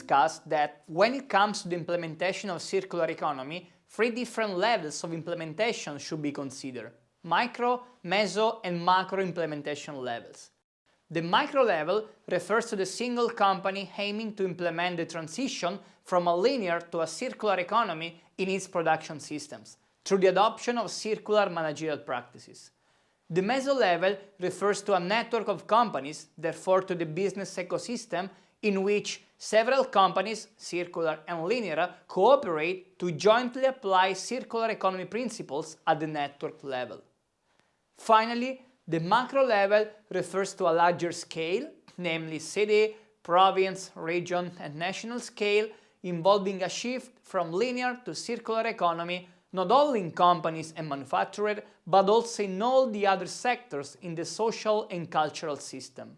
discussed that when it comes to the implementation of circular economy, 3 different levels of implementation should be considered: micro, meso, and macro implementation levels. The micro level refers to the single company aiming to implement the transition from a linear to a circular economy in its production systems, through the adoption of circular managerial practices. The meso level refers to a network of companies, therefore to the business ecosystem, in which several companies, circular and linear, cooperate to jointly apply circular economy principles at the network level. Finally, the macro level refers to a larger scale, namely city, province, region, and national scale, involving a shift from linear to circular economy not only in companies and manufacturers, but also in all the other sectors in the social and cultural system.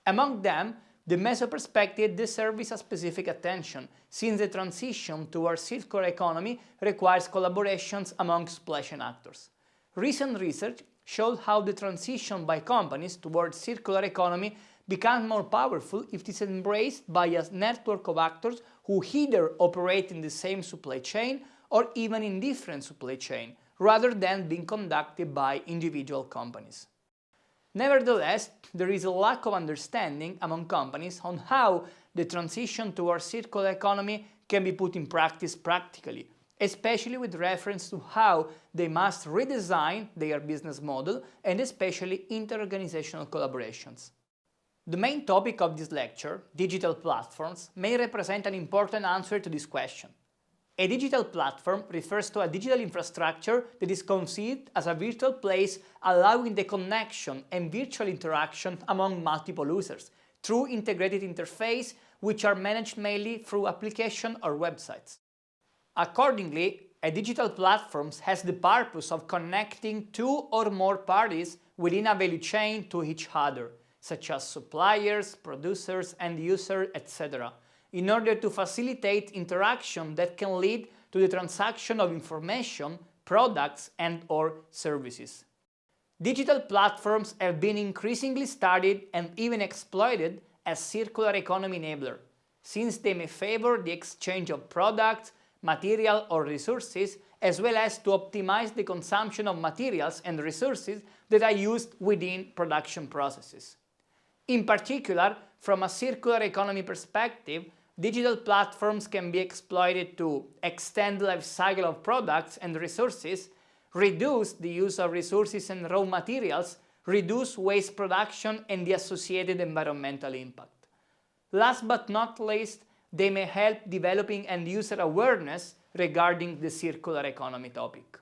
Among them, the meso perspective deserves a specific attention, since the transition towards circular economy requires collaborations among supply chain actors. Recent research showed how the transition by companies towards circular economy becomes more powerful if it is embraced by a network of actors who either operate in the same supply chain or even in different supply chains, rather than being conducted by individual companies. Nevertheless, there is a lack of understanding among companies on how the transition towards circular economy can be put in practice practically, especially with reference to how they must redesign their business model and especially inter-organizational collaborations. The main topic of this lecture, digital platforms, may represent an important answer to this question. A digital platform refers to a digital infrastructure that is conceived as a virtual place allowing the connection and virtual interaction among multiple users through integrated interfaces which are managed mainly through applications or websites. Accordingly, a digital platform has the purpose of connecting 2 or more parties within a value chain to each other, such as suppliers, producers, end users, etc., in order to facilitate interaction that can lead to the transaction of information, products, and/or services. Digital platforms have been increasingly studied and even exploited as circular economy enabler, since they may favor the exchange of products, material or resources, as well as to optimize the consumption of materials and resources that are used within production processes. In particular, from a circular economy perspective, digital platforms can be exploited to extend the life cycle of products and resources, reduce the use of resources and raw materials, reduce waste production and the associated environmental impact. Last but not least, they may help developing end-user awareness regarding the circular economy topic.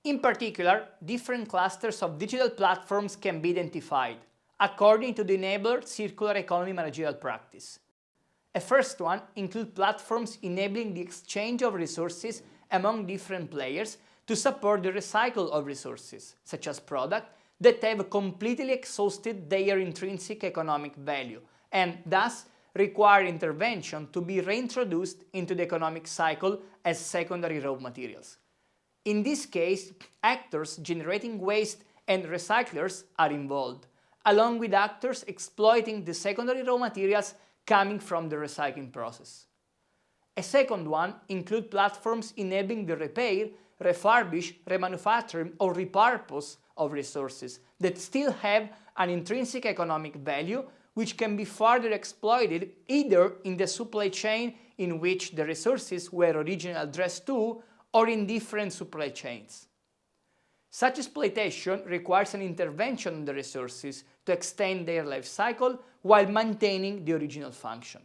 In particular, different clusters of digital platforms can be identified, according to the enabler circular economy managerial practice. A first one includes platforms enabling the exchange of resources among different players to support the recycle of resources, such as products that have completely exhausted their intrinsic economic value and thus require intervention to be reintroduced into the economic cycle as secondary raw materials. In this case, actors generating waste and recyclers are involved, along with actors exploiting the secondary raw materials coming from the recycling process. A second one includes platforms enabling the repair, refurbish, remanufacturing or repurpose of resources that still have an intrinsic economic value which can be further exploited either in the supply chain in which the resources were originally addressed to or in different supply chains. Such exploitation requires an intervention on the resources to extend their life cycle while maintaining the original function.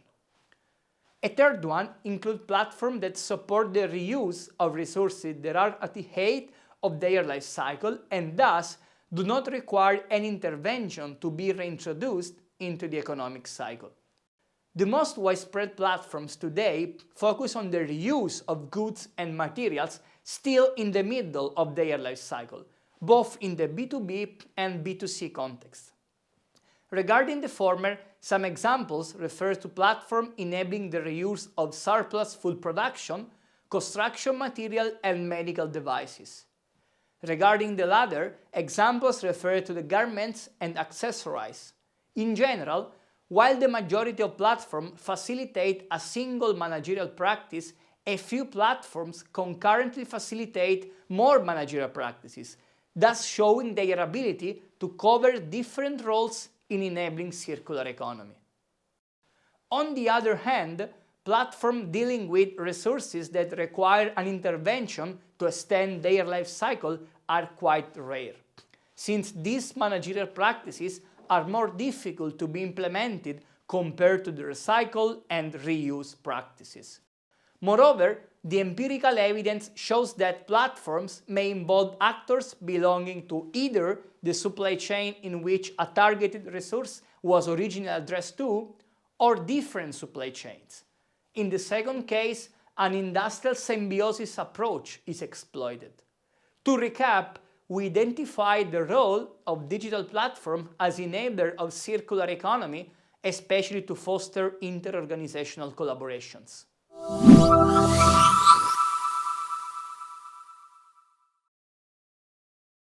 A third one includes platforms that support the reuse of resources that are at the height of their life cycle and thus do not require any intervention to be reintroduced into the economic cycle. The most widespread platforms today focus on the reuse of goods and materials still in the middle of their life cycle, both in the B2B and B2C context. Regarding the former, some examples refer to platforms enabling the reuse of surplus food production, construction material, and medical devices. Regarding the latter, examples refer to the garments and accessories. In general, While the majority of platforms facilitate a single managerial practice, a few platforms concurrently facilitate more managerial practices, thus showing their ability to cover different roles in enabling circular economy. On the other hand, platforms dealing with resources that require an intervention to extend their life cycle are quite rare, since these managerial practices are more difficult to be implemented compared to the recycle and reuse practices. Moreover, the empirical evidence shows that platforms may involve actors belonging to either the supply chain in which a targeted resource was originally addressed to, or different supply chains. In the second case, an industrial symbiosis approach is exploited. To recap, we identified the role of digital platform as enabler of circular economy, especially to foster inter-organizational collaborations.